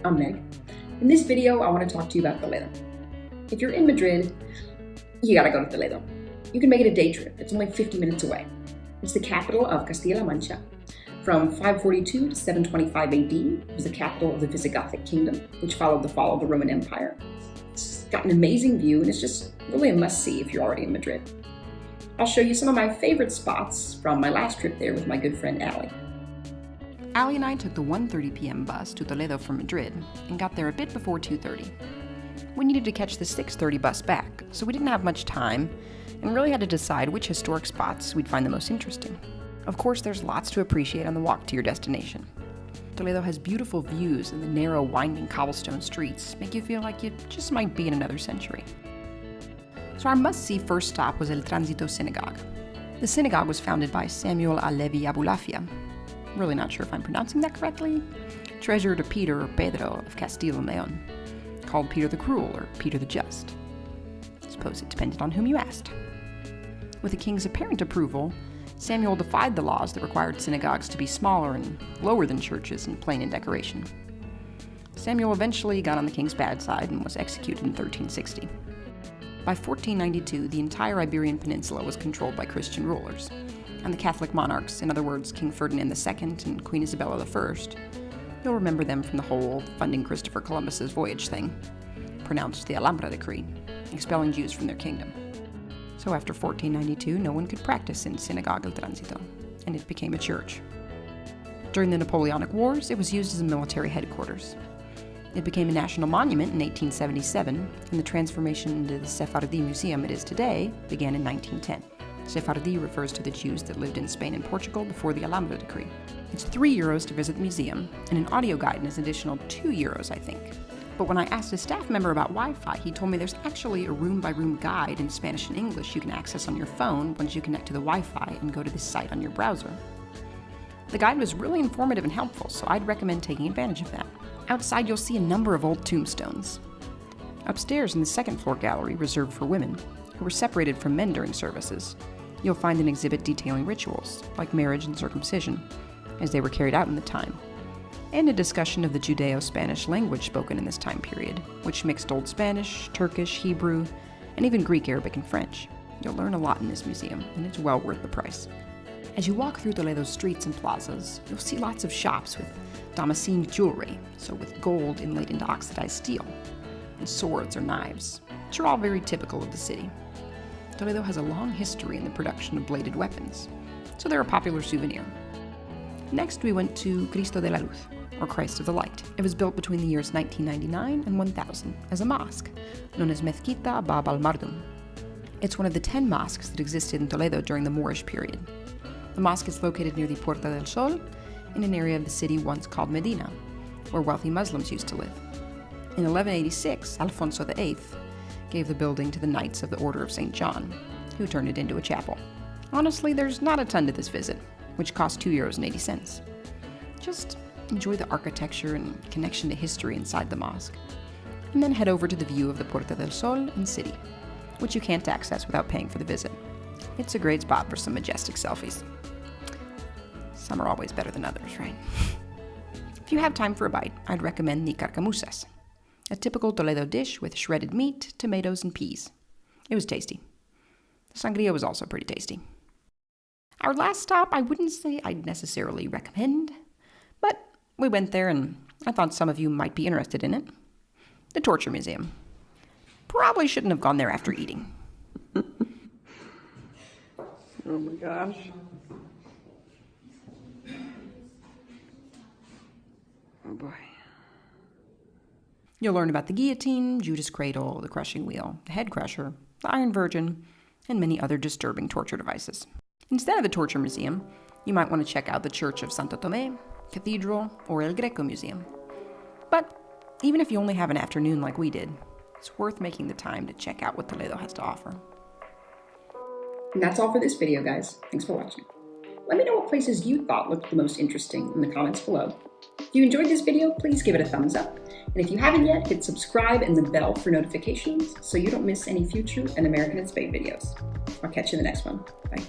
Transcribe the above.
I'm Meg. In this video, I want to talk to you about Toledo. If you're in Madrid, you gotta go to Toledo. You can make it a day trip. It's only 50 minutes away. It's the capital of Castilla-La Mancha. From 542 to 725 AD, it was the capital of the Visigothic kingdom, which followed the fall of the Roman Empire. It's got an amazing view, and it's just really a must-see if you're already in Madrid. I'll show you some of my favorite spots from my last trip there with my good friend Allie. Allie and I took the 1:30 p.m. bus to Toledo from Madrid and got there a bit before 2:30. We needed to catch the 6:30 bus back, so we didn't have much time and really had to decide which historic spots we'd find the most interesting. Of course, there's lots to appreciate on the walk to your destination. Toledo has beautiful views, and the narrow, winding cobblestone streets make you feel like you just might be in another century. So our must-see first stop was El Tránsito Synagogue. The synagogue was founded by Samuel Alevi Abulafia, really not sure if I'm pronouncing that correctly, treasurer to Peter or Pedro of Castile and Leon, called Peter the Cruel or Peter the Just. I suppose it depended on whom you asked. With the king's apparent approval, Samuel defied the laws that required synagogues to be smaller and lower than churches and plain in decoration. Samuel eventually got on the king's bad side and was executed in 1360. By 1492, the entire Iberian Peninsula was controlled by Christian rulers, and the Catholic monarchs, in other words, King Ferdinand II and Queen Isabella I, you'll remember them from the whole funding Christopher Columbus's voyage thing, pronounced the Alhambra Decree, expelling Jews from their kingdom. So after 1492, no one could practice in Synagogue El Tránsito, and it became a church. During the Napoleonic Wars, it was used as a military headquarters. It became a national monument in 1877, and the transformation into the Sephardic museum it is today began in 1910. Sephardi refers to the Jews that lived in Spain and Portugal before the Alhambra Decree. It's €3 to visit the museum, and an audio guide is an additional €2, I think. But when I asked a staff member about Wi-Fi, he told me there's actually a room-by-room guide in Spanish and English you can access on your phone once you connect to the Wi-Fi and go to this site on your browser. The guide was really informative and helpful, so I'd recommend taking advantage of that. Outside, you'll see a number of old tombstones. Upstairs in the second-floor gallery, reserved for women, who were separated from men during services, you'll find an exhibit detailing rituals, like marriage and circumcision, as they were carried out in the time, and a discussion of the Judeo-Spanish language spoken in this time period, which mixed Old Spanish, Turkish, Hebrew, and even Greek, Arabic, and French. You'll learn a lot in this museum, and it's well worth the price. As you walk through Toledo's streets and plazas, you'll see lots of shops with damascened jewelry, so with gold inlaid into oxidized steel, and swords or knives, which are all very typical of the city. Toledo has a long history in the production of bladed weapons, so they're a popular souvenir. Next, we went to Cristo de la Luz, or Christ of the Light. It was built between the years 1999 and 1000 as a mosque, known as Mezquita Bab al-Mardum. It's one of the 10 mosques that existed in Toledo during the Moorish period. The mosque is located near the Puerta del Sol, in an area of the city once called Medina, where wealthy Muslims used to live. In 1186, Alfonso VIII gave the building to the Knights of the Order of St. John, who turned it into a chapel. Honestly, there's not a ton to this visit, which cost €2.80. Just enjoy the architecture and connection to history inside the mosque, and then head over to the view of the Puerta del Sol and city, which you can't access without paying for the visit. It's a great spot for some majestic selfies. Some are always better than others, right? If you have time for a bite, I'd recommend the carcamusas, a typical Toledo dish with shredded meat, tomatoes, and peas. It was tasty. The sangria was also pretty tasty. Our last stop, I wouldn't say I'd necessarily recommend, but we went there and I thought some of you might be interested in it. The Torture Museum. Probably shouldn't have gone there after eating. Oh my gosh. Oh boy. You'll learn about the guillotine, Judas Cradle, the crushing wheel, the head crusher, the Iron Virgin, and many other disturbing torture devices. Instead of the Torture Museum, you might want to check out the Church of Santo Tomé, Cathedral, or El Greco Museum. But even if you only have an afternoon like we did, it's worth making the time to check out what Toledo has to offer. And that's all for this video, guys. Thanks for watching. Let me know what places you thought looked the most interesting in the comments below. If you enjoyed this video, please give it a thumbs up. And if you haven't yet, hit subscribe and the bell for notifications so you don't miss any future An American in Spain videos. I'll catch you in the next one. Bye.